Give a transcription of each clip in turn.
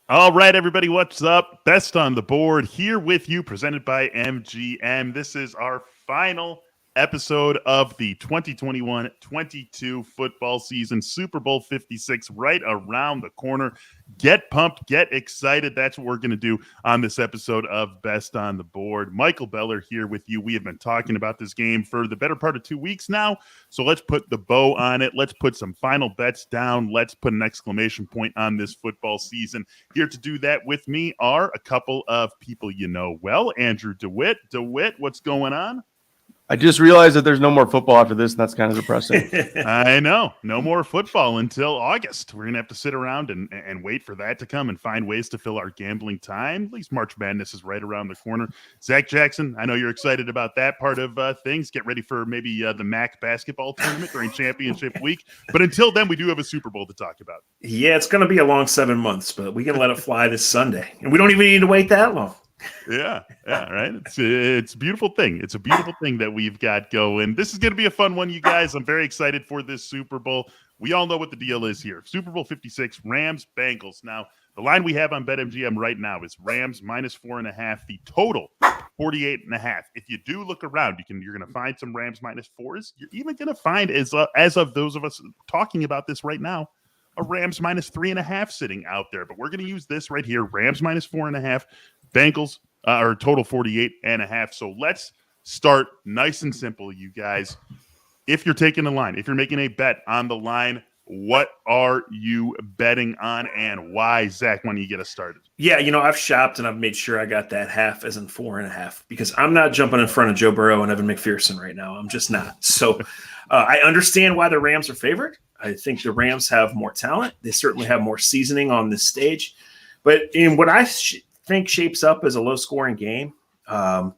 All right, everybody, what's up? Best on the board here with you, presented by MGM. This is our final episode of the 2021-22 football season. Super Bowl 56 right around the corner. Get pumped, get excited. That's what we're going to do on this episode of Best on the Board. Michael Beller here with you. We have been talking about this game for the better part of 2 weeks now, so let's put the bow on it. Let's put some final bets down. Let's put an exclamation point on this football season. Here to do that with me are a couple of people you know well. Andrew DeWitt. DeWitt, what's going on? I just realized that there's no more football after this, and that's kind of depressing. I know. No more football until August. We're going to have to sit around and wait for that to come and find ways to fill our gambling time. At least March Madness is right around the corner. Zach Jackson, I know you're excited about that part of things. Get ready for maybe the MAC basketball tournament during championship week. But until then, we do have a Super Bowl to talk about. Yeah, it's going to be a long 7 months, but we can let it fly this Sunday. And we don't even need to wait that long. Yeah, right. It's a beautiful thing. It's a beautiful thing that we've got going. This is going to be a fun one, you guys. I'm very excited for this Super Bowl. We all know what the deal is here. Super Bowl 56, Rams, Bengals. Now, the line we have on BetMGM right now is Rams minus 4.5. The total 48.5. If you do look around, you're going to find some Rams minus 4s. You're even going to find, as of those of us talking about this right now, a Rams minus 3.5 sitting out there. But we're going to use this right here, Rams minus 4.5. Bengals are total 48.5. So let's start nice and simple, you guys. If you're taking the line, if you're making a bet on the line, what are you betting on and why? Zach, why don't you get us started? Yeah, I've shopped and I've made sure I got that half as in 4.5 because I'm not jumping in front of Joe Burrow and Evan McPherson right now. I'm just not. So I understand why the Rams are favored. I think the Rams have more talent. They certainly have more seasoning on this stage. But in what I think shapes up as a low-scoring game, I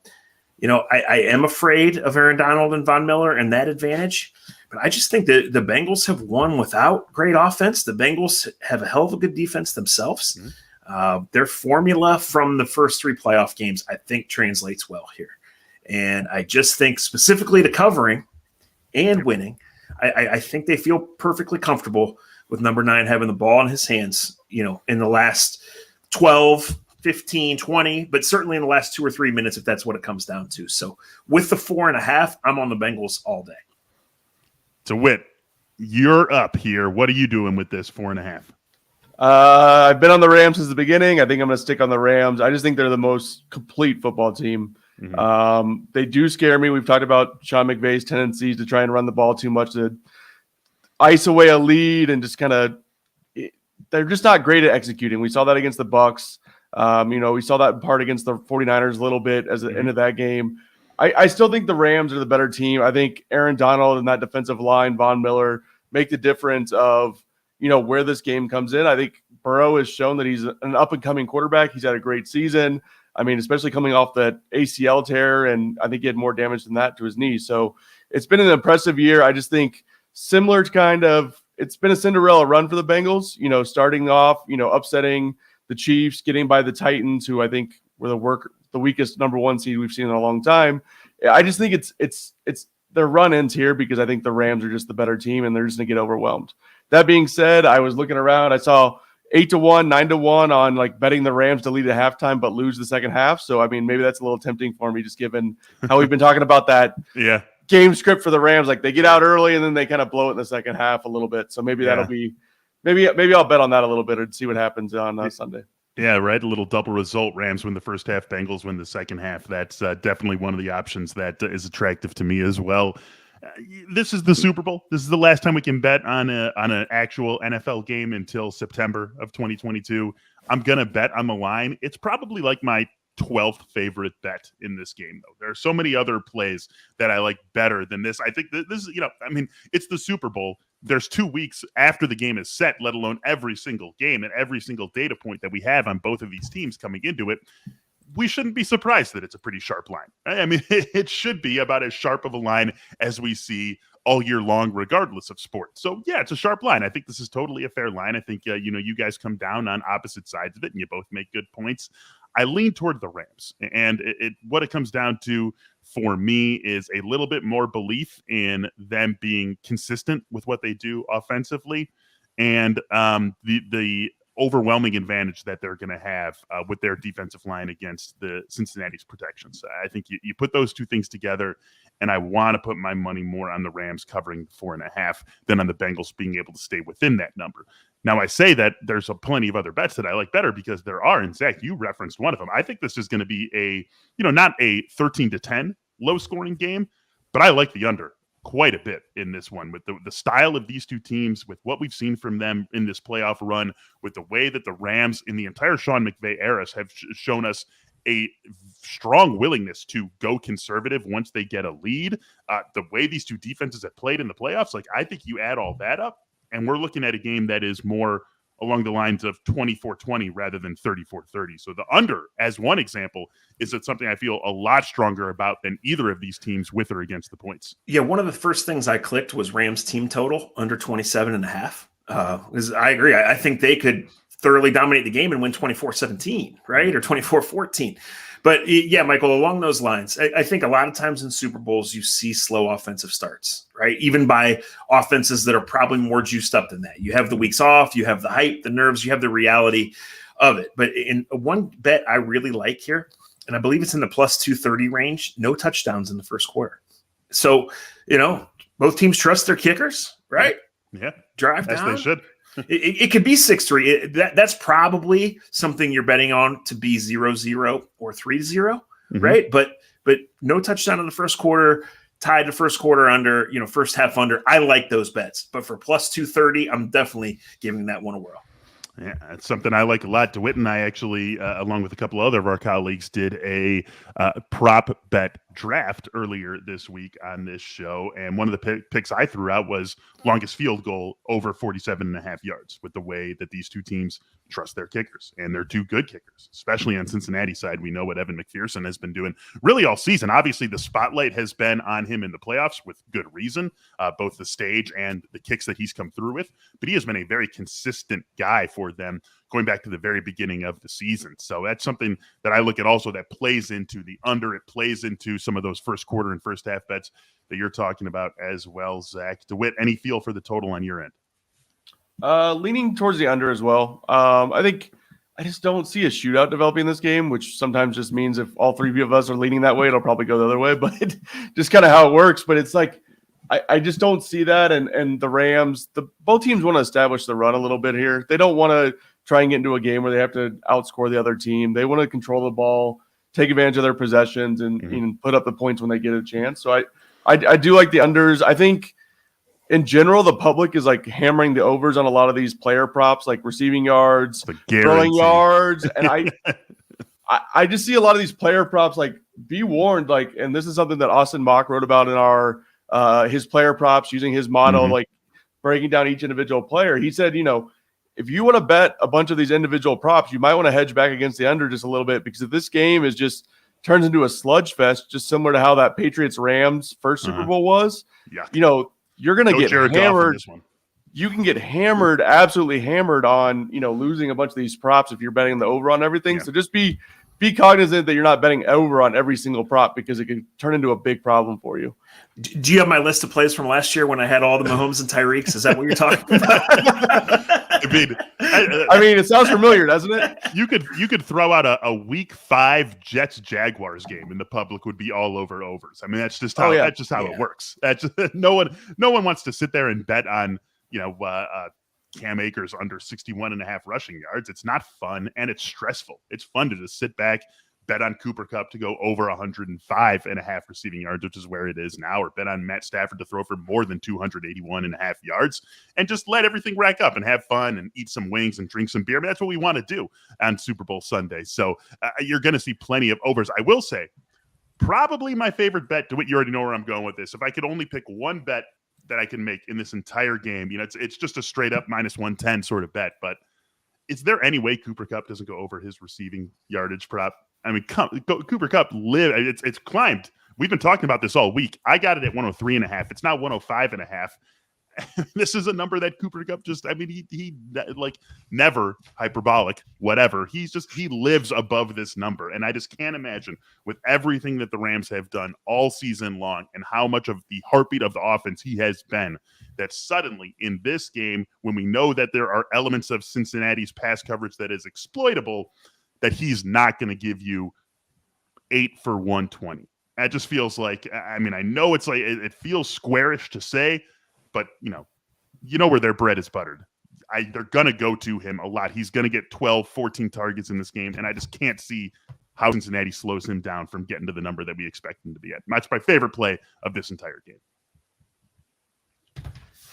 am afraid of Aaron Donald and Von Miller and that advantage. But I just think that the Bengals have won without great offense. The Bengals have a hell of a good defense themselves. Mm-hmm. Their formula from the first 3 playoff games, I think, translates well here. And I just think specifically to covering and winning, I think they feel perfectly comfortable with number 9 having the ball in his hands, in the last 12, 15, 20, but certainly in the last 2 or 3 minutes, if that's what it comes down to. So with the 4.5, I'm on the Bengals all day. DeWitt, you're up here. What are you doing with this 4.5? I've been on the Rams since the beginning. I think I'm going to stick on the Rams. I just think they're the most complete football team. Mm-hmm. They do scare me. We've talked about Sean McVay's tendencies to try and run the ball too much, to ice away a lead, and just kind of they're just not great at executing. We saw that against the Bucs. We saw that part against the 49ers a little bit as the end of that game. I still think the Rams are the better team. I think Aaron Donald and that defensive line, Von Miller, make the difference of, where this game comes in. I think Burrow has shown that he's an up-and-coming quarterback. He's had a great season. I mean, especially coming off that ACL tear, and I think he had more damage than that to his knee. So it's been an impressive year. I just think similar to it's been a Cinderella run for the Bengals, starting off, upsetting the Chiefs, getting by the Titans, who I think were the weakest number 1 seed we've seen in a long time. I just think it's their run ends here because I think the Rams are just the better team and they're just going to get overwhelmed. That being said, I was looking around. I saw 8-1, 9-1 on betting the Rams to lead at halftime but lose the second half. So, I mean, maybe that's a little tempting for me just given how we've been talking about that game script for the Rams. Like they get out early and then they kind of blow it in the second half a little bit. So maybe that'll be maybe I'll bet on that a little bit and see what happens on Sunday. Yeah, right. A little double result. Rams win the first half, Bengals win the second half. That's definitely one of the options that is attractive to me as well. This is the Super Bowl. This is the last time we can bet on an actual NFL game until September of 2022. I'm going to bet on the line. It's probably like my 12th favorite bet in this game, though. There are so many other plays that I like better than this. I think this is, it's the Super Bowl. There's 2 weeks after the game is set, let alone every single game and every single data point that we have on both of these teams coming into it. We shouldn't be surprised that it's a pretty sharp line. I mean, it should be about as sharp of a line as we see all year long, regardless of sport. So, yeah, it's a sharp line. I think this is totally a fair line. I think, you guys come down on opposite sides of it, and you both make good points. I lean toward the Rams, and what it comes down to for me is a little bit more belief in them being consistent with what they do offensively, and the overwhelming advantage that they're going to have with their defensive line against the Cincinnati's protections. I think you put those two things together, and I want to put my money more on the Rams covering 4.5 than on the Bengals being able to stay within that number. Now, I say that there's plenty of other bets that I like better because there are, and Zach, you referenced one of them. I think this is going to be not a 13-10 low-scoring game, but I like the under quite a bit in this one with the style of these two teams, with what we've seen from them in this playoff run, with the way that the Rams in the entire Sean McVay eras have shown us a strong willingness to go conservative once they get a lead. The way these two defenses have played in the playoffs, I think you add all that up, and we're looking at a game that is more along the lines of 24-20 rather than 34-30. So the under, as one example, is something I feel a lot stronger about than either of these teams with or against the points. Yeah, one of the first things I clicked was Rams team total under 27.5. I agree. I think they could thoroughly dominate the game and win 24-17, right? Or 24-14. But yeah, Michael, along those lines, I think a lot of times in Super Bowls, you see slow offensive starts, right? Even by offenses that are probably more juiced up than that. You have the weeks off, you have the hype, the nerves, you have the reality of it. But in one bet I really like here, and I believe it's in the plus 230 range, no touchdowns in the first quarter. So, both teams trust their kickers, right? Yeah. Drive down. As they should. It could be 6-3. That's probably something you're betting on to be 0-0 or 3-0, right? But no touchdown in the first quarter, tied the first quarter under, first half under. I like those bets. But for plus 230, I'm definitely giving that one a whirl. Yeah, it's something I like a lot. DeWitt and I actually, along with a couple other of our colleagues, did a prop bet draft earlier this week on this show. And one of the picks I threw out was longest field goal over 47.5 yards, with the way that these two teams trust their kickers. And they're two good kickers, especially on Cincinnati's side. We know what Evan McPherson has been doing really all season. Obviously, the spotlight has been on him in the playoffs with good reason, both the stage and the kicks that he's come through with. But he has been a very consistent guy for them going back to the very beginning of the season. So that's something that I look at also that plays into the under. It plays into some of those first quarter and first half bets that you're talking about as well, Zach. DeWitt, any feel for the total on your end? Leaning towards the under as well. I think I just don't see a shootout developing in this game, which sometimes just means if all three of us are leaning that way, it'll probably go the other way, but just kind of how it works. But it's like, I just don't see that. And the Rams, both teams want to establish the run a little bit here. They don't want to try and get into a game where they have to outscore the other team. They want to control the ball, take advantage of their possessions, and put up the points when they get a chance. So I do like the unders. I think in general, the public is like hammering the overs on a lot of these player props, like receiving yards, throwing yards. And I just see a lot of these player props, like, be warned, like, and this is something that Austin Mock wrote about in our his player props, using his motto, like breaking down each individual player. He said, if you want to bet a bunch of these individual props, you might want to hedge back against the under just a little bit, because if this game is just turns into a sludge fest, just similar to how that Patriots-Rams first Super Bowl was, you're going to get hammered. You can get hammered, absolutely hammered on, losing a bunch of these props if you're betting the over on everything. So just be cognizant that you're not betting over on every single prop, because it can turn into a big problem for you. Do you have my list of plays from last year when I had all the Mahomes and Tyreeks? Is that what you're talking about? I mean, it sounds familiar, doesn't it? You could throw out a Week 5 Jets-Jaguars game, and the public would be all over overs. I mean, that's just how it works. That's just, no one wants to sit there and bet on Cam Akers under 61.5 rushing yards. It's not fun, and it's stressful. It's fun to just sit back, bet on Cooper Kupp to go over 105.5 receiving yards, which is where it is now, or bet on Matt Stafford to throw for more than 281.5 yards, and just let everything rack up and have fun and eat some wings and drink some beer. I mean, that's what we want to do on Super Bowl Sunday. So you're going to see plenty of overs. I will say, probably my favorite bet, DeWitt, you already know where I'm going with this. If I could only pick one bet that I can make in this entire game, it's just a straight up minus 110 sort of bet, but is there any way Cooper Kupp doesn't go over his receiving yardage prop? I mean, Cooper Kupp it's climbed. We've been talking about this all week. I got it at 103.5. It's now 105.5. This is a number that Cooper Kupp just, I mean, he like never hyperbolic, whatever. He lives above this number. And I just can't imagine with everything that the Rams have done all season long and how much of the heartbeat of the offense he has been, that suddenly in this game, when we know that there are elements of Cincinnati's pass coverage that is exploitable, that he's not going to give you 8 for 120. That just feels like, I mean, I know it's like, it feels squarish to say, but you know where their bread is buttered. They're going to go to him a lot. He's going to get 12, 14 targets in this game. And I just can't see how Cincinnati slows him down from getting to the number that we expect him to be at. That's my favorite play of this entire game.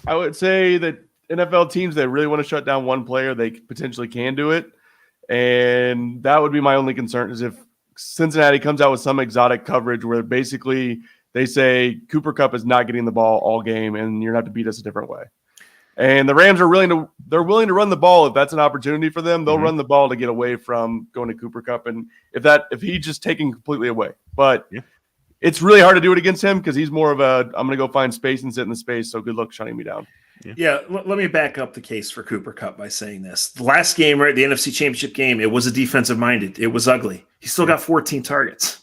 I would say that NFL teams that really want to shut down one player, they potentially can do it. And that would be my only concern, is if Cincinnati comes out with some exotic coverage where basically they say Cooper Kupp is not getting the ball all game and you're going to have to beat us a different way. And the Rams are willing to run the ball. If that's an opportunity for them, they'll run the ball to get away from going to Cooper Kupp. And if he's just taken completely away, but it's really hard to do it against him because he's more of a, I'm going to go find space and sit in the space. So good luck shutting me down. Yeah, let me back up the case for Cooper Kupp by saying this. The last game, right, the NFC Championship game, it was a defensive-minded. It was ugly. He still got 14 targets.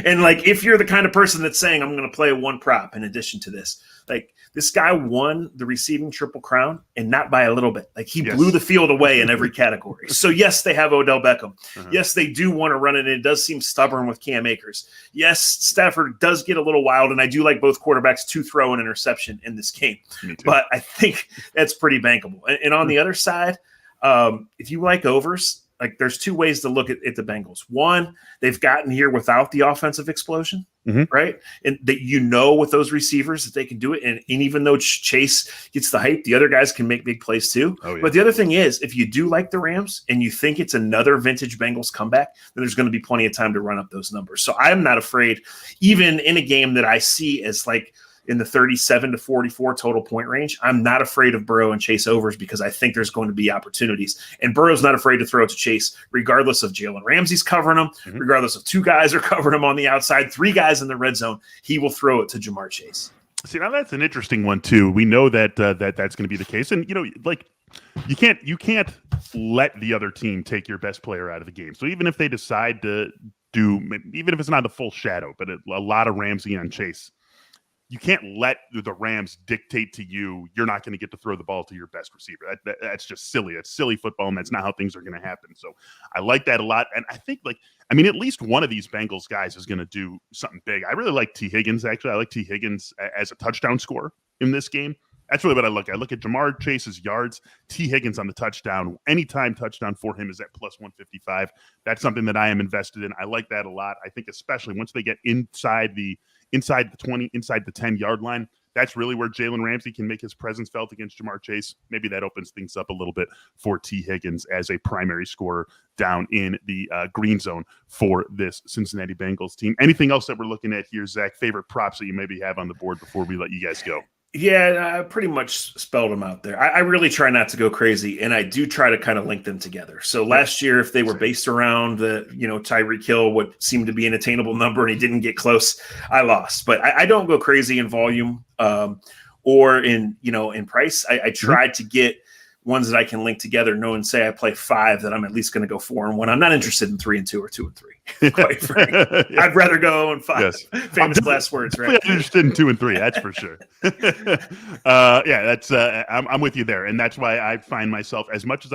And, like, if you're the kind of person that's saying, I'm going to play one prop in addition to this, like, this guy won the receiving Triple Crown, and not by a little bit. Like, he blew the field away in every category. So, yes, they have Odell Beckham. Yes, they do want to run it, and it does seem stubborn with Cam Akers. Yes, Stafford does get a little wild, and I do like both quarterbacks to throw an interception in this game. But I think that's pretty bankable. And on the other side, if you like overs, like there's two ways to look at the Bengals. One, they've gotten here without the offensive explosion, right? And that with those receivers that they can do it. And even though Chase gets the hype, the other guys can make big plays too. But the other thing is, if you do like the Rams and you think it's another vintage Bengals comeback, then there's going to be plenty of time to run up those numbers. So I'm not afraid, even in a game that I see as like in the 37 to 44 total point range, I'm not afraid of Burrow and Chase overs because I think there's going to be opportunities. And Burrow's not afraid to throw it to Chase, regardless of Jalen Ramsey's covering him, regardless of 2 guys are covering him on the outside, 3 guys in the red zone. He will throw it to Jamar Chase. See, now that's an interesting one too. We know that that's going to be the case, and like you can't let the other team take your best player out of the game. So even if they decide to do, even if it's not the full shadow, but a lot of Ramsey on Chase, you can't let the Rams dictate to you, you're not going to get to throw the ball to your best receiver. That's just silly. It's silly football, and that's not how things are going to happen. So I like that a lot. And I think, at least one of these Bengals guys is going to do something big. I really like T. Higgins, actually. I like T. Higgins as a touchdown scorer in this game. That's really what I look at. I look at Jamar Chase's yards, T. Higgins on the touchdown. Anytime touchdown for him is at plus 155. That's something that I am invested in. I like that a lot. I think especially once they get inside the 20, inside the 10-yard line, that's really where Jalen Ramsey can make his presence felt against Jamar Chase. Maybe that opens things up a little bit for T. Higgins as a primary scorer down in the green zone for this Cincinnati Bengals team. Anything else that we're looking at here, Zach? Favorite props that you maybe have on the board before we let you guys go? Yeah, I pretty much spelled them out there. I really try not to go crazy, and I do try to kind of link them together. So last year, if they were based around the, Tyreek Hill, what seemed to be an attainable number, and he didn't get close, I lost. But I don't go crazy in volume or in price. I tried to get ones that I can link together, knowing, say I play 5, that I'm at least going to go 4-1. I'm not interested in 3-2 or 2-3, quite frankly. I'd rather go 5. Yes. Famous last words, right? I'm interested in 2 and 3, that's for sure. I'm with you there. And that's why I find myself, as much as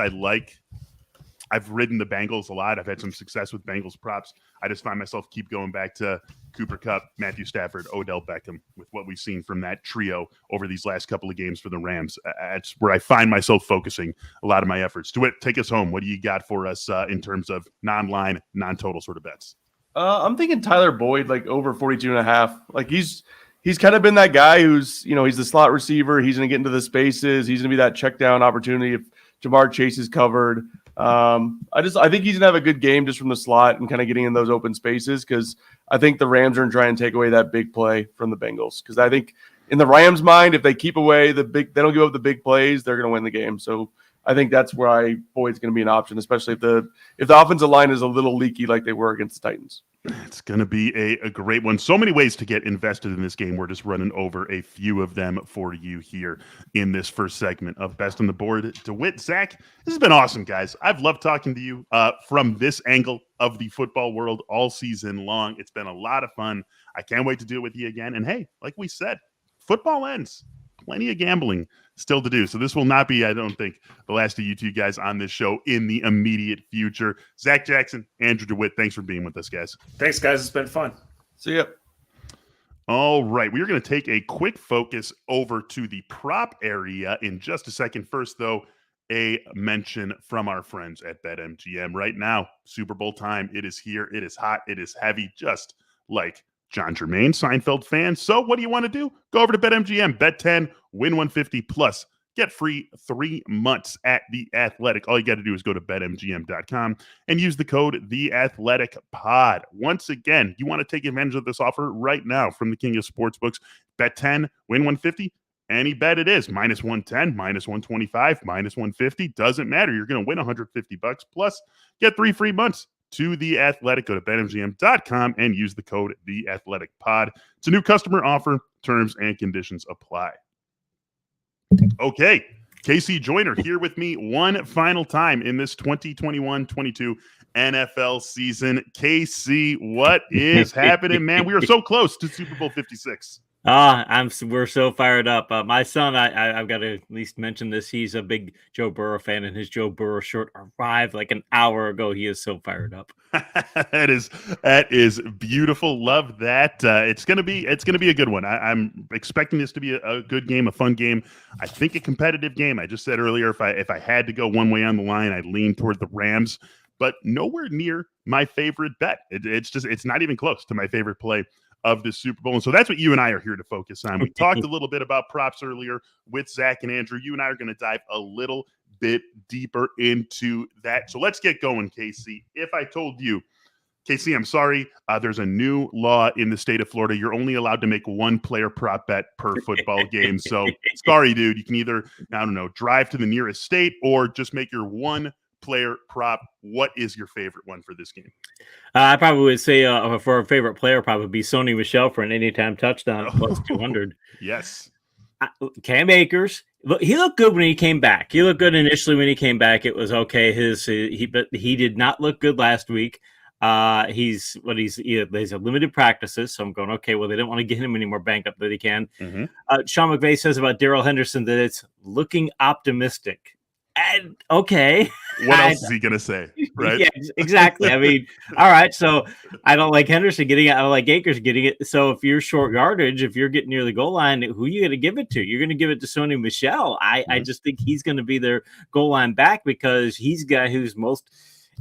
I've ridden the Bengals a lot. I've had some success with Bengals props. I just find myself keep going back to Cooper Kupp, Matthew Stafford, Odell Beckham, with what we've seen from that trio over these last couple of games for the Rams. That's where I find myself focusing a lot of my efforts. DeWitt, take us home. What do you got for us in terms of non-line, non-total sort of bets? I'm thinking Tyler Boyd, like over 42.5. Like he's kind of been that guy who's, he's the slot receiver. He's going to get into the spaces. He's going to be that check down opportunity if Jamar Chase is covered. I think he's gonna have a good game just from the slot and kind of getting in those open spaces, because I think the Rams are gonna try and take away that big play from the Bengals. Because I think in the Rams' mind, if they keep away they don't give up the big plays, they're gonna win the game. So I think that's why Boyd's going to be an option, especially if the offensive line is a little leaky like they were against the Titans. It's going to be a great one. So many ways to get invested in this game. We're just running over a few of them for you here in this first segment of Best on the Board. DeWitt, Zach, this has been awesome, guys. I've loved talking to you from this angle of the football world all season long. It's been a lot of fun. I can't wait to do it with you again. And hey, like we said, football ends. Plenty of gambling still to do. So this will not be, I don't think, the last of you two guys on this show in the immediate future. Zach Jackson, Andrew DeWitt, thanks for being with us, guys. Thanks, guys. It's been fun. See ya. All right. We are going to take a quick focus over to the prop area in just a second. First, though, a mention from our friends at BetMGM. Right now, Super Bowl time. It is here. It is hot. It is heavy, just like John Jermaine, Seinfeld fan. So what do you want to do? Go over to BetMGM, bet 10, win 150 plus. Get free 3 months at The Athletic. All you got to do is go to betmgm.com and use the code TheAthleticPod. Once again, you want to take advantage of this offer right now from the king of sportsbooks. Bet 10, win 150. Any bet it is, minus 110, minus 125, minus 150. Doesn't matter. You're going to win $150 plus get 3 free months to The Athletic. Go to betmgm.com and use the code TheAthleticPod. It's a new customer offer. Terms and conditions apply. Okay, KC Joyner here with me one final time in this 2021-22 NFL season. KC, what is happening, man? We are so close to Super Bowl 56. We're so fired up. My son, I've got to at least mention this. He's a big Joe Burrow fan, and his Joe Burrow shirt arrived like an hour ago. He is so fired up. That is beautiful. Love that. It's gonna be a good one. I'm expecting this to be a good game, a fun game. I think a competitive game. I just said earlier, if I had to go one way on the line, I'd lean toward the Rams, but nowhere near my favorite bet. It's not even close to my favorite play of the Super Bowl. And so that's what you and I are here to focus on. We talked a little bit about props earlier with Zach and Andrew. You and I are going to dive a little bit deeper into that. So let's get going, KC. If I told you, KC, I'm sorry, there's a new law in the state of Florida. You're only allowed to make one player prop bet per football game. So sorry, dude. You can either, I don't know, drive to the nearest state or just make your one player prop. What is your favorite one for this game? I probably would say for a favorite player, probably be Sony Michel for an anytime touchdown plus 200. Yes. Cam Akers. He looked good when he came back. He looked good initially when he came back. It was okay. But he did not look good last week. He's a limited practices, so I'm going, okay, well, they don't want to get him any more banged up that he can. Mm-hmm. Sean McVay says about Darrell Henderson that it's looking optimistic. And okay. What else is he going to say? Right? Yeah, exactly. I mean, all right. So I don't like Henderson getting it. I don't like Akers getting it. So if you're short yardage, if you're getting near the goal line, who are you going to give it to? You're going to give it to Sony Michel. I just think he's going to be their goal line back because he's the guy who's most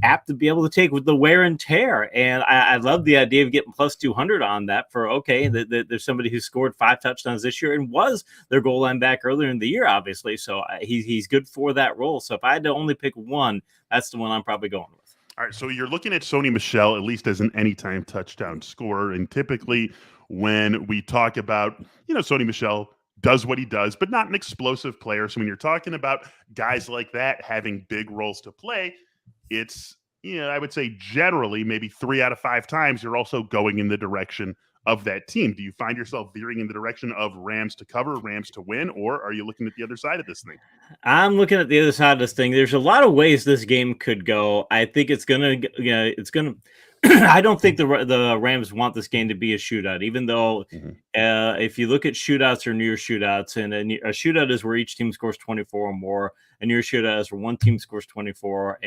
apt to be able to take with the wear and tear. And I love the idea of getting plus 200 on that for, okay, there's somebody who scored 5 touchdowns this year and was their goal line back earlier in the year, obviously. So he's good for that role. So if I had to only pick one, that's the one I'm probably going with. All right, so you're looking at Sony Michel, at least as an anytime touchdown scorer. And typically when we talk about, Sony Michel does what he does, but not an explosive player. So when you're talking about guys like that having big roles to play, it's, I would say generally maybe 3 out of 5 times you're also going in the direction of that team. Do you find yourself veering in the direction of Rams to cover, Rams to win, or are you looking at the other side of this thing? I'm looking at the other side of this thing. There's a lot of ways this game could go. I think it's going to, I don't think the Rams want this game to be a shootout, even though if you look at shootouts or near shootouts, and a shootout is where each team scores 24 or more, a near shootout is where one team scores 24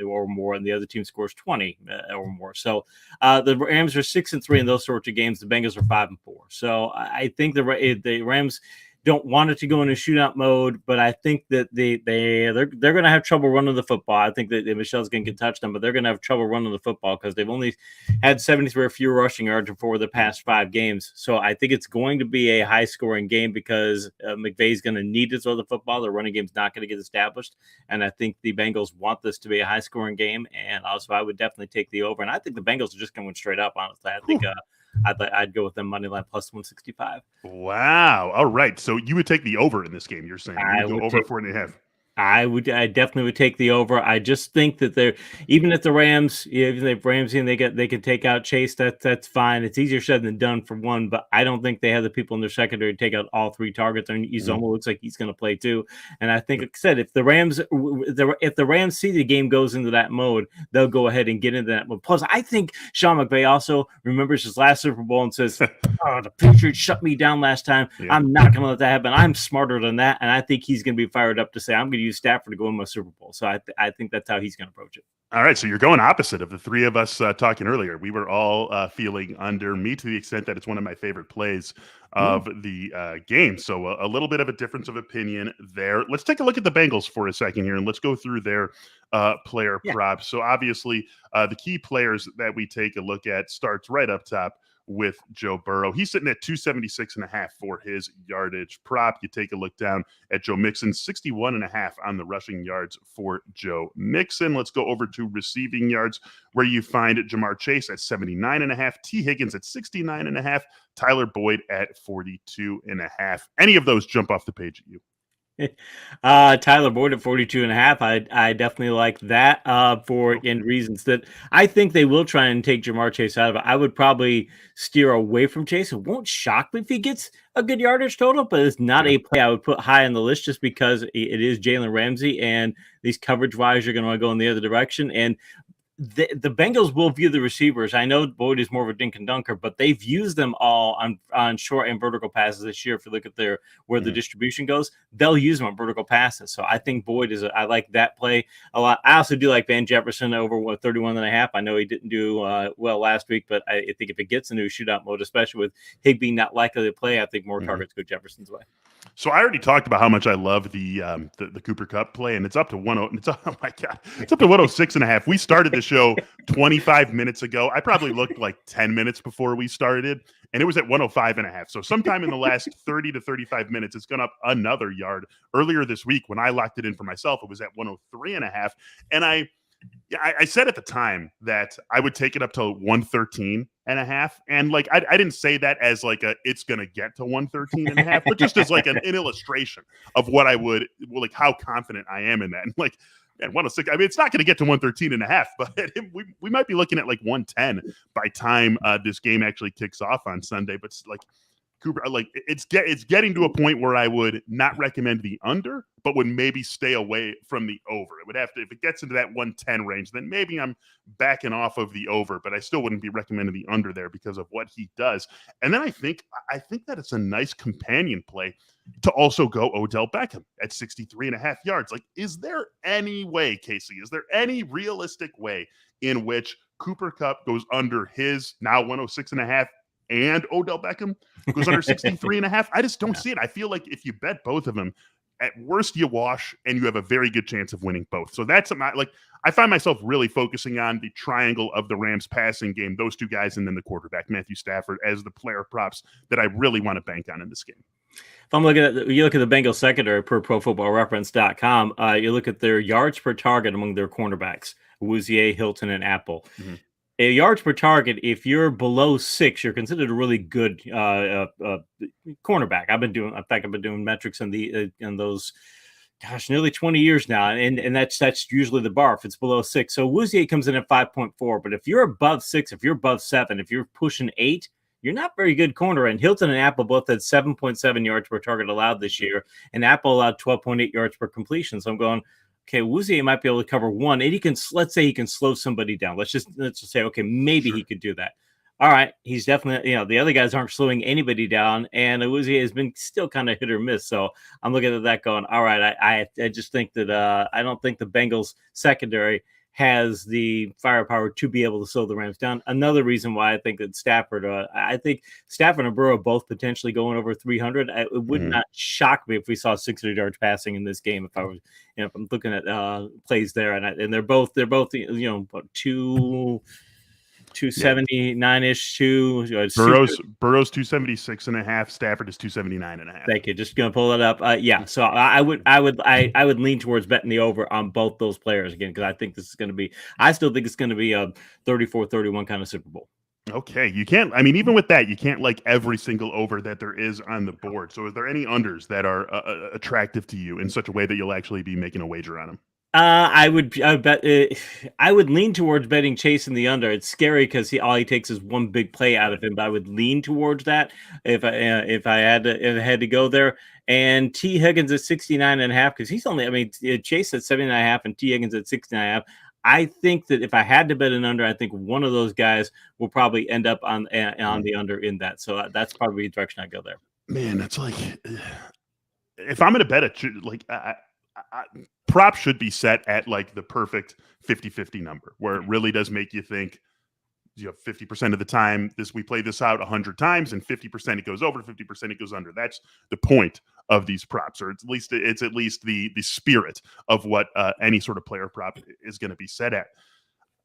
or more, and the other team scores 20 or more. So the Rams are 6-3 in those sorts of games. The Bengals are 5-4. So I think the Rams don't want it to go into shootout mode, but I think that they're going to have trouble running the football. I think that Michel's going to get touchdowns, but they're going to have trouble running the football because they've only had 73 or fewer rushing yards for the past 5 games. So I think it's going to be a high-scoring game because McVay's going to need to throw the football. The running game's not going to get established, and I think the Bengals want this to be a high-scoring game, and also I would definitely take the over. And I think the Bengals are just going straight up, honestly. I think I'd go with them money line plus 165. Wow. All right. So you would take the over in this game, you're saying. You go over 4.5. I definitely would take the over. I just think that even if the Rams, even if Ramsey and they can take out Chase, that's fine. It's easier said than done for one, but I don't think they have the people in their secondary to take out all 3 targets. And Uzomah looks like he's going to play too. And I think, like I said, if the Rams see the game goes into that mode, they'll go ahead and get into that mode. Plus, I think Sean McVay also remembers his last Super Bowl and says, "Oh, the Patriots shut me down last time. Yeah. I'm not going to let that happen. I'm smarter than that." And I think he's going to be fired up to say, "I'm going to use Stafford to go in my Super Bowl." So I think that's how he's going to approach it. All right, so you're going opposite of the 3 of us talking earlier. We were all feeling under, me to the extent that it's one of my favorite plays of the game. So a little bit of a difference of opinion there. Let's take a look at the Bengals for a second here, and let's go through their player props. So obviously, the key players that we take a look at starts right up top with Joe Burrow. He's sitting at 276.5 for his yardage prop. You take a look down at Joe Mixon, 61.5 on the rushing yards for Joe Mixon. Let's go over to receiving yards, where you find Jamar Chase at 79.5, T. Higgins at 69.5, Tyler Boyd at 42.5. Any of those jump off the page at you? Tyler Boyd at 42.5. I definitely like that in reasons that I think they will try and take Jamar Chase out of it. I would probably steer away from Chase. It won't shock me if he gets a good yardage total, but it's not a play I would put high on the list just because it is Jalen Ramsey, and these coverage wise you're going to go in the other direction. And the Bengals will view the receivers. I know Boyd is more of a dink and dunker, but they've used them all on short and vertical passes this year. If you look at where the distribution goes, they'll use them on vertical passes. So I think Boyd I like that play a lot. I also do like Van Jefferson over 31.5. I know he didn't do well last week, but I think if it gets into a shootout mode, especially with Higbee not likely to play, I think more targets go Jefferson's way. So I already talked about how much I love the Cooper Kupp play, and it's up to 10. It's up to 106.5. We started the show 25 minutes ago. I probably looked like 10 minutes before we started, and it was at 105.5. So sometime in the last 30 to 35 minutes, it's gone up another yard. Earlier this week, when I locked it in for myself, it was at 103.5, and I said at the time that I would take it up to 113.5. And like, I didn't say that as like it's going to get to 113.5, but just as like an illustration of what I would, like how confident I am in that. And like at 106, I mean, it's not going to get to 113.5, but we might be looking at like 110 by time this game actually kicks off on Sunday. But like, Cooper, like it's getting to a point where I would not recommend the under, but would maybe stay away from the over. It would have to, if it gets into that 110 range, then maybe I'm backing off of the over, but I still wouldn't be recommending the under there because of what he does. And then I think that it's a nice companion play to also go Odell Beckham at 63.5 yards. Like, is there any way, Casey, is there any realistic way in which Cooper Kupp goes under his now 106.5 and Odell Beckham goes under 63.5? I just don't see it. I feel like if you bet both of them, at worst you wash, and you have a very good chance of winning both. So that's I find myself really focusing on the triangle of the Rams passing game, those two guys, and then the quarterback, Matthew Stafford, as the player props that I really want to bank on in this game. If I'm looking at you look at the Bengals secondary per ProFootballReference.com, you look at their yards per target among their cornerbacks, Awuzie, Hilton, and Apple. Mm-hmm. Yards per target, if you're below 6, you're considered a really good cornerback. I've been doing metrics in those, nearly 20 years now, and that's usually the bar if it's below 6. So Awuzie comes in at 5.4, but if you're above 6, if you're above 7, if you're pushing 8, you're not very good corner. And Hilton and Apple both had 7.7 yards per target allowed this year, and Apple allowed 12.8 yards per completion. So I'm going, okay, Awuzie might be able to cover 1, and let's say he can slow somebody down. Let's just say, okay, maybe he could do that. All right, he's definitely, the other guys aren't slowing anybody down, and Awuzie has been still kind of hit or miss. So I'm looking at that going, all right, I just think that I don't think the Bengals secondary has the firepower to be able to slow the Rams down. Another reason why I think that Stafford and Burrow both potentially going over 300. It would not shock me if we saw 600 yards passing in this game. If I was, if I'm looking at plays there, and they're both 279-ish. Burrow's 276.5. Stafford is 279.5. Thank you. Just gonna pull it up. So I would lean towards betting the over on both those players again, because I think this is going to be. I still think it's going to be a 34-31 kind of Super Bowl. Okay, you can't. I mean, even with that, you can't like every single over that there is on the board. So, is there any unders that are attractive to you in such a way that you'll actually be making a wager on them? I would bet I would lean towards betting Chase in the under. It's scary because all he takes is one big play out of him, but I would lean towards that if I had to go there. And T Higgins at 69.5 because he's only. I mean, Chase at 79.5 and T Higgins at 69.5. I think that if I had to bet an under, I think one of those guys will probably end up on the under in that. So that's probably the direction I go there. Man, that's like if I'm going to bet it, like prop should be set at like the perfect 50-50 number where it really does make you think, 50% of the time we play this out 100 times and 50% it goes over, 50% it goes under. That's the point of these props, or it's at least the spirit of what any sort of player prop is going to be set at.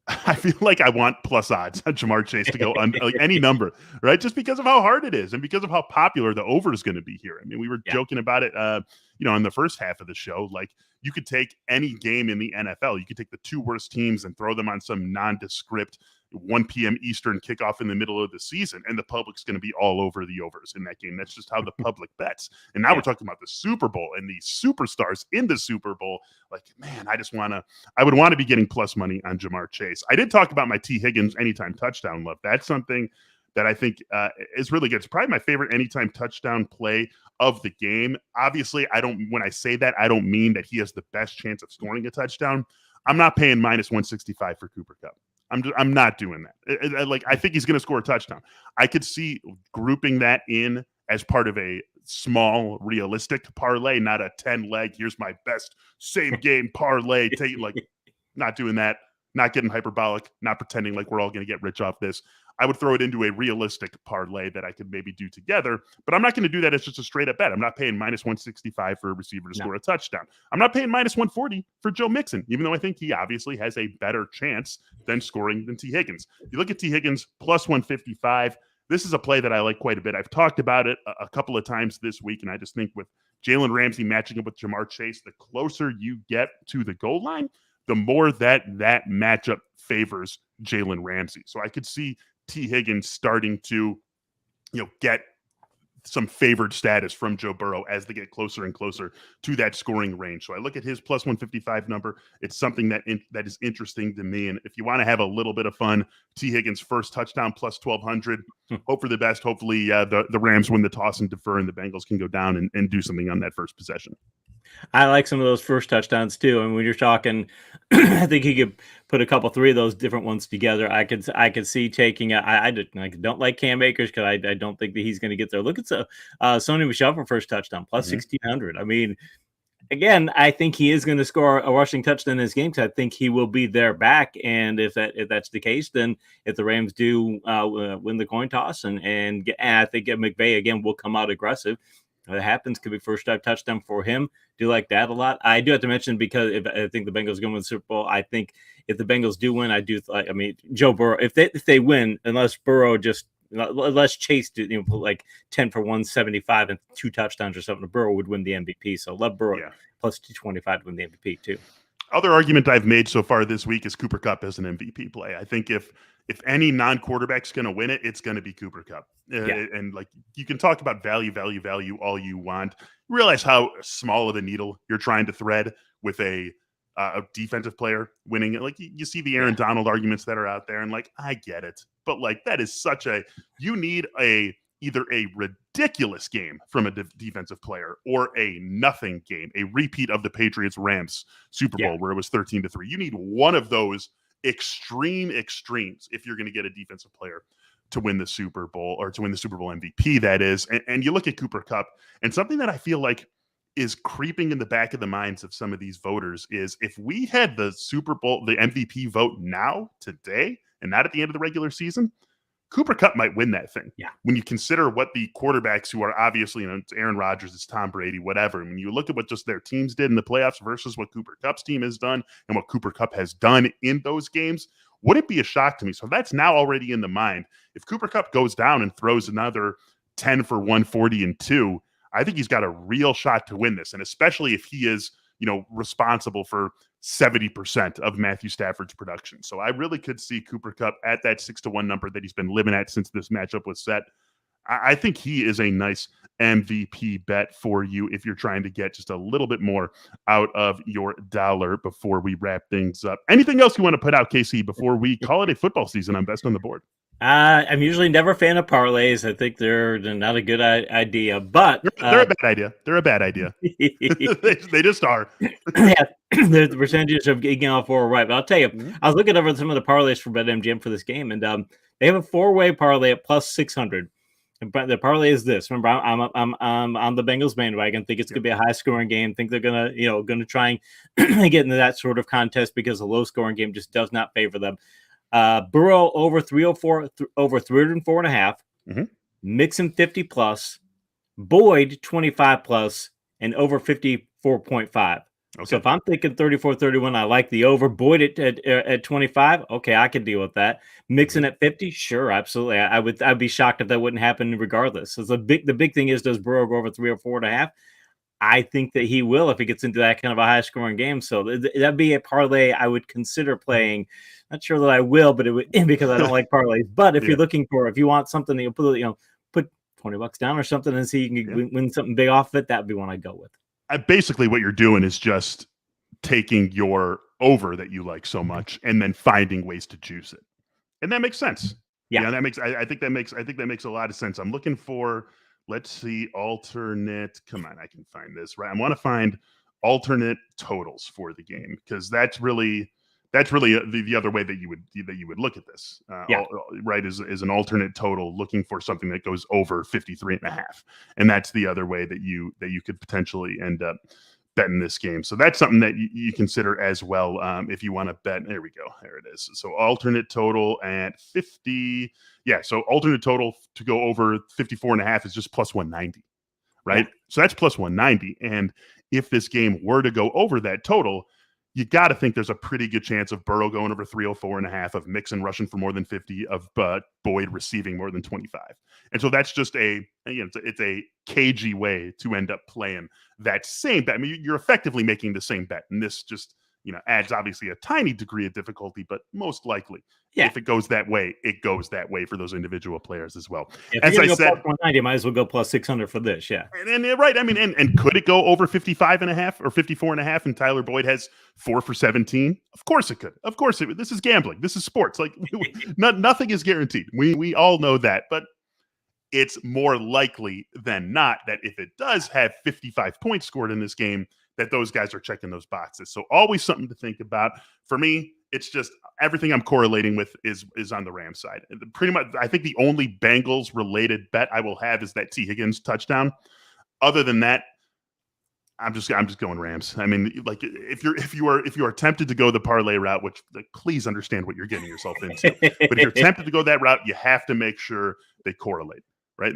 I feel like I want plus odds on Jamar Chase to go under like any number, right? Just because of how hard it is and because of how popular the over is going to be here. I mean, we were joking about it, in the first half of the show. Like, you could take any game in the NFL. You could take the two worst teams and throw them on some nondescript 1 p.m. Eastern kickoff in the middle of the season, and the public's going to be all over the overs in that game. That's just how the public bets. And now we're talking about the Super Bowl and the superstars in the Super Bowl. Like, man, I would want to be getting plus money on Jamar Chase. I did talk about my T. Higgins anytime touchdown love. That's something that I think is really good. It's probably my favorite anytime touchdown play of the game. Obviously, when I say that, I don't mean that he has the best chance of scoring a touchdown. I'm not paying minus 165 for Cooper Kupp. I'm not doing that. I think he's going to score a touchdown. I could see grouping that in as part of a small, realistic parlay, not a 10-leg. Here's my best same game parlay. Not doing that. Not getting hyperbolic. Not pretending like we're all going to get rich off this. I would throw it into a realistic parlay that I could maybe do together, but I'm not going to do that as just a straight up bet. I'm not paying minus 165 for a receiver to score a touchdown. I'm not paying minus 140 for Joe Mixon, even though I think he obviously has a better chance than scoring than T. Higgins. You look at T. Higgins plus 155. This is a play that I like quite a bit. I've talked about it a couple of times this week, and I just think with Jalen Ramsey matching up with Jamar Chase, the closer you get to the goal line, the more that matchup favors Jalen Ramsey. So I could see T. Higgins starting to, get some favored status from Joe Burrow as they get closer and closer to that scoring range. So I look at his plus 155 number. It's something that is interesting to me. And if you want to have a little bit of fun, T. Higgins first touchdown plus 1,200. Hope for the best. Hopefully the Rams win the toss and defer, and the Bengals can go down and do something on that first possession. I like some of those first touchdowns too. And when you're talking, I think he could put three of those different ones together. I could see taking. I don't like Cam Akers because I don't think that he's going to get there. Look at Sony Michel for first touchdown plus 1,600. I mean, again, I think he is going to score a rushing touchdown in this game because I think he will be there back. And if that's the case, then if the Rams do win the coin toss and I think McVay again will come out aggressive. If it happens, could be first touchdown for him. Do like that a lot. I do have to mention because I think the Bengals going to win the Super Bowl. I think if the Bengals do win, Joe Burrow. If they win, unless Chase did like 10 for 175 and 2 touchdowns or something, Burrow would win the MVP. So love Burrow plus 225 to win the MVP too. Other argument I've made so far this week is Cooper Kupp as an MVP play. I think if any non-quarterback's going to win it, it's going to be Cooper Kupp. And like, you can talk about value all you want. Realize how small of a needle you're trying to thread with a defensive player winning it. Like, you see the Aaron Donald arguments that are out there, and like, I get it, but like, that is you need either a ridiculous game from a defensive player or a nothing game, a repeat of the Patriots-Rams Super Bowl where it was 13-3. You need one of those extremes if you're going to get a defensive player to win the Super Bowl, or to win the Super Bowl MVP, that is. And you look at Cooper Kupp, and something that I feel like is creeping in the back of the minds of some of these voters is, if we had the Super Bowl, the MVP vote now, today, and not at the end of the regular season, Cooper Kupp might win that thing. Yeah. When you consider what the quarterbacks who are obviously, it's Aaron Rodgers, it's Tom Brady, whatever. When you look at what just their teams did in the playoffs versus what Cooper Kupp's team has done and what Cooper Kupp has done in those games, would it be a shock to me? So that's now already in the mind. If Cooper Kupp goes down and throws another 10 for 140 and 2, I think he's got a real shot to win this. And especially if he is responsible for 70% of Matthew Stafford's production. So I really could see Cooper Kupp at that 6-1 number that he's been living at since this matchup was set. I think he is a nice MVP bet for you if you're trying to get just a little bit more out of your dollar before we wrap things up. Anything else you want to put out, KC, before we call it a football season on Best on the Board? I'm usually never a fan of parlays. I think they're not a good idea, but they're a bad idea. They're a bad idea. they just are. Yeah, the percentages of getting all four right. But I'll tell you, I was looking over some of the parlays for BetMGM for this game, and they have a 4-way parlay at plus 600. But the parlay is this. Remember, I'm on the Bengals bandwagon. Think it's going to be a high scoring game. Think they're gonna try and get into that sort of contest because a low scoring game just does not favor them. Burrow over 304, over 304.5. Mixon 50 plus, Boyd 25 plus, and over 54.5. Okay. So if I'm thinking 34-31, I like the over. Boyd at 25. Okay, I can deal with that. Mixon at 50. Sure, absolutely. I'd be shocked if that wouldn't happen regardless. So the big thing is, does Burrow go over 304.5? I think that he will if he gets into that kind of a high scoring game. So that'd be a parlay I would consider playing. Not sure that I will, but it would, because I don't like parlays. But if if you want something that you'll put $20 down or something and see you can win something big off of it, that'd be one I'd go with. Basically what you're doing is just taking your over that you like so much and then finding ways to juice it. And that makes sense. Yeah, I think that makes a lot of sense. I'm looking for, let's see, alternate. Come on, I can find this, right? I want to find alternate totals for the game because that's really the other way that you would look at this. Right, is an alternate total looking for something that goes over 53.5, and that's the other way that you could potentially end up betting this game. So that's something that you consider as well if you want to bet. There we go. There it is. So alternate total at 50. Yeah. So alternate total to go over 54.5 is just plus 190, right? Yeah. So that's plus 190. And if this game were to go over that total, you got to think there's a pretty good chance of Burrow going over 304.5, of Mixon rushing for more than 50, of Boyd receiving more than 25. And so that's just it's a cagey way to end up playing that same bet. I mean, you're effectively making the same bet. And this just, adds obviously a tiny degree of difficulty, but most likely if it goes that way, it goes that way for those individual players as well. As I said, plus 190, might as well go plus 600 for this. Yeah. And right. I mean, and could it go over 55.5 or 54.5 and Tyler Boyd has 4 for 17? Of course it could. Of course it would. This is gambling. This is sports. Like nothing is guaranteed. We all know that, but it's more likely than not that if it does have 55 points scored in this game, that those guys are checking those boxes. So always something to think about. For me, it's just everything I'm correlating with is on the Rams side. Pretty much, I think the only Bengals related bet I will have is that T. Higgins touchdown. Other than that, I'm just going Rams. I mean, like if you are tempted to go the parlay route, which please understand what you're getting yourself into. But if you're tempted to go that route, you have to make sure they correlate, right?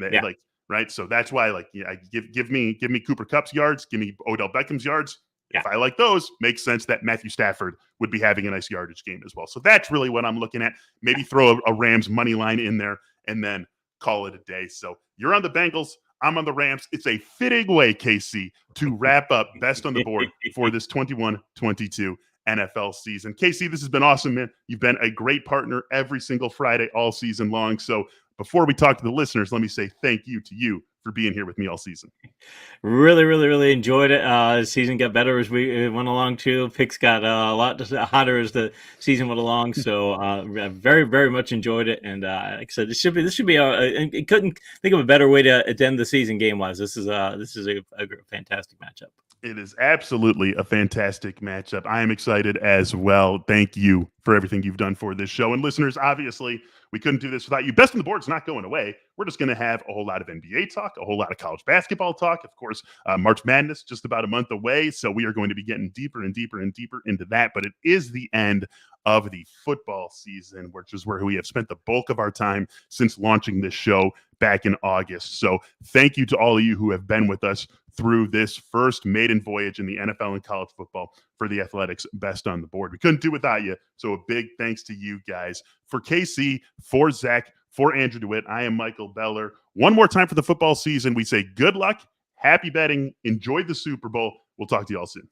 Right. So that's why, give me Cooper Kupp's yards, give me Odell Beckham's yards. Yeah. If I like those, makes sense that Matthew Stafford would be having a nice yardage game as well. So that's really what I'm looking at. Maybe throw a Rams money line in there and then call it a day. So you're on the Bengals. I'm on the Rams. It's a fitting way, KC, to wrap up Best on the Board for this 21-22 NFL season. KC, this has been awesome, man. You've been a great partner every single Friday all season long. So before we talk to the listeners, let me say thank you to you for being here with me all season. Really, really, really enjoyed it. The season got better as we went along too. Picks got a lot hotter as the season went along. So I very, very much enjoyed it. And like I said, this should be I couldn't think of a better way to end the season game wise. This is a fantastic matchup. It is absolutely a fantastic matchup. I am excited as well. Thank you for everything you've done for this show. And listeners, obviously, we couldn't do this without you. Best on the Board's not going away. We're just going to have a whole lot of NBA talk, a whole lot of college basketball talk. Of course, March Madness just about a month away. So we are going to be getting deeper and deeper and deeper into that. But it is the end of the football season, which is where we have spent the bulk of our time since launching this show back in August. So thank you to all of you who have been with us through this first maiden voyage in the NFL and college football for the Athletics Best on the Board. We couldn't do without you. So a big thanks to you guys. For KC, for Zach, for Andrew DeWitt, I am Michael Beller. One more time for the football season, we say good luck, happy betting, enjoy the Super Bowl. We'll talk to you all soon.